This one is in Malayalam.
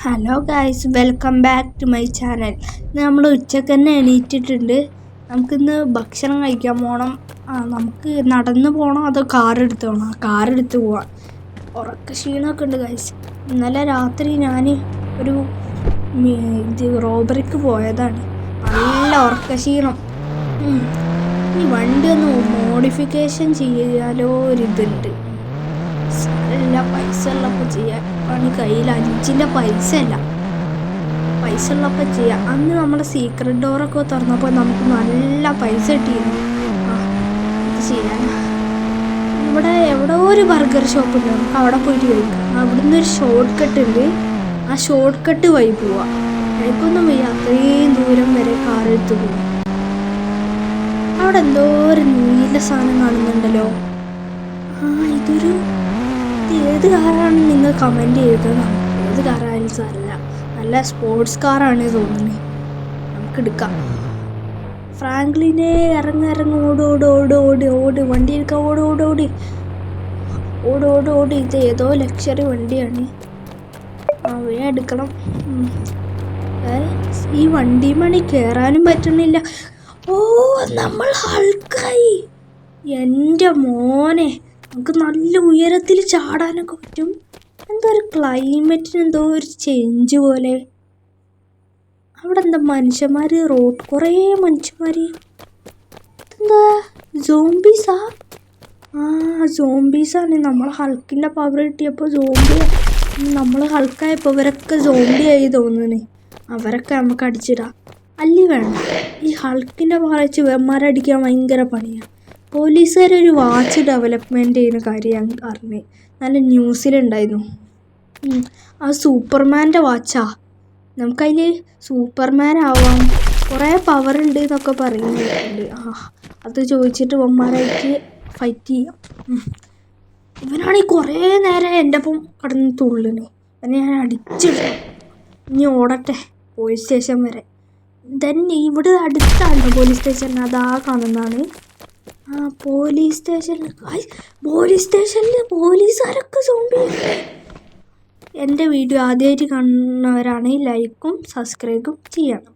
Hello guys, welcome back to my channel. നമ്മൾ ഉച്ചക്ക് തന്നെ എണീറ്റിട്ടുണ്ട്. നമുക്കിന്ന് ഭക്ഷണം കഴിക്കാൻ പോകണം. നമുക്ക് നടന്ന് പോകണം അതോ കാറെടുത്ത് പോകണം? കാറെടുത്ത് പോവാം. ഉറക്ക ക്ഷീണമൊക്കെ ഉണ്ട് ഗായ്സ്. ഇന്നലെ രാത്രി ഞാൻ ഒരു റോബറിക്ക് പോയതാണ്. നല്ല ഉറക്ക ക്ഷീണം. ഈ വണ്ടി ഒന്ന് മോഡിഫിക്കേഷൻ ചെയ്യാലോ ഒരിതുണ്ട്. എല്ലാ പൈസ ഉള്ളപ്പോൾ ചെയ്യാൻ പണി കയ്യിൽ 5 പൈസ അല്ല. പൈസ ഉള്ളപ്പോൾ ചെയ്യാം. അന്ന് നമ്മുടെ സീക്രട്ട് ഡോറൊക്കെ തുറന്നപ്പോൾ നമുക്ക് നല്ല പൈസ കിട്ടിയിരുന്നു. ഇത് ചെയ്യാൻ ഇവിടെ എവിടെ ഒരു ബർഗർ ഷോപ്പ് ഉണ്ട്, നമുക്ക് അവിടെ പോയിട്ട് കഴിക്കാം. അവിടുന്ന് ഒരു ഷോർട്ട് കട്ട് ഉണ്ട്. ആ ഷോർട്ട് കട്ട് വഴി പോവാം. എനിക്കൊന്നും വയ്യ, അത്രയും ദൂരം വരെ കാറെടുത്ത് പോവാം. അവിടെ എന്തോ ഒരു നീല സാധനം കാണുന്നുണ്ടല്ലോ. ഇതൊരു ഏത് കാറാണ് നിങ്ങൾ കമൻറ്റ് ചെയ്തത്. ഏത് കാറായാലും സാരമില്ല, നല്ല സ്പോർട്സ് കാറാണ് തോന്നുന്നത്. നമുക്ക് എടുക്കാം. ഫ്രാങ്ക്ലിനെ ഇറങ്ങി ഓട് വണ്ടി എടുക്കാം. ഓട്. ഇത് ഏതോ ലക്ഷറി വണ്ടിയാണ്. വേഗം എടുക്കണം. ഈ വണ്ടി മണി കയറാനും പറ്റണില്ല. നമ്മൾ ഹൾക്കായി. എൻ്റെ മോനെ, നമുക്ക് നല്ല ഉയരത്തിൽ ചാടാനൊക്കെ പറ്റും. എന്തോ ഒരു ക്ലൈമറ്റിന് എന്തോ ഒരു ചേഞ്ച് പോലെ. അവിടെ എന്താ മനുഷ്യന്മാർ, റോഡ് കുറേ മനുഷ്യന്മാർ. എന്താ സോംബീസാ? സോംബീസാണ്. നമ്മൾ ഹൾക്കിൻ്റെ പവർ കിട്ടിയപ്പോൾ നമ്മൾ ഹൾക്കായപ്പോൾ ഇവരൊക്കെ സോംബി ആയി തോന്നുന്നു. അവരൊക്കെ നമുക്ക് അടിച്ചിടാം. അല്ലി വേണ്ട, ഈ ഹൾക്കിൻ്റെ പവർ വെച്ച് ഇവന്മാരടിക്കാൻ ഭയങ്കര പണിയാണ്. പോലീസുകാരൊരു വാച്ച് ഡെവലപ്മെൻറ്റ് ചെയ്യുന്ന കാര്യം അറിഞ്ഞ് നല്ല ന്യൂസിലുണ്ടായിരുന്നു. ആ സൂപ്പർമാൻ്റെ വാച്ചാ. നമുക്കതിൽ സൂപ്പർമാൻ ആവാം, കുറേ പവർ ഉണ്ട് എന്നൊക്കെ പറയുന്നുണ്ട്. അത് ചോദിച്ചിട്ട് ഇവന്മാരായിട്ട് ഫൈറ്റ് ചെയ്യാം. ഇവനാണെങ്കിൽ കുറേ നേരം എൻ്റെ ഒപ്പം കിടന്ന് തുള്ളുന്നു. പിന്നെ ഞാൻ അടിച്ചിടും. ഇനി ഓടട്ടെ പോലീസ് സ്റ്റേഷൻ വരെ. തന്നെ ഇവിടെ അടുത്താണ് പോലീസ് സ്റ്റേഷൻ. അതാ കാണുന്നതാണ് പോലീസ് സ്റ്റേഷനിൽ പോലീസുകാരൊക്കെ സോംബി. എൻ്റെ വീഡിയോ ആദ്യമായിട്ട് കാണുന്നവരാണെങ്കിൽ ലൈക്കും സബ്സ്ക്രൈബും ചെയ്യണം.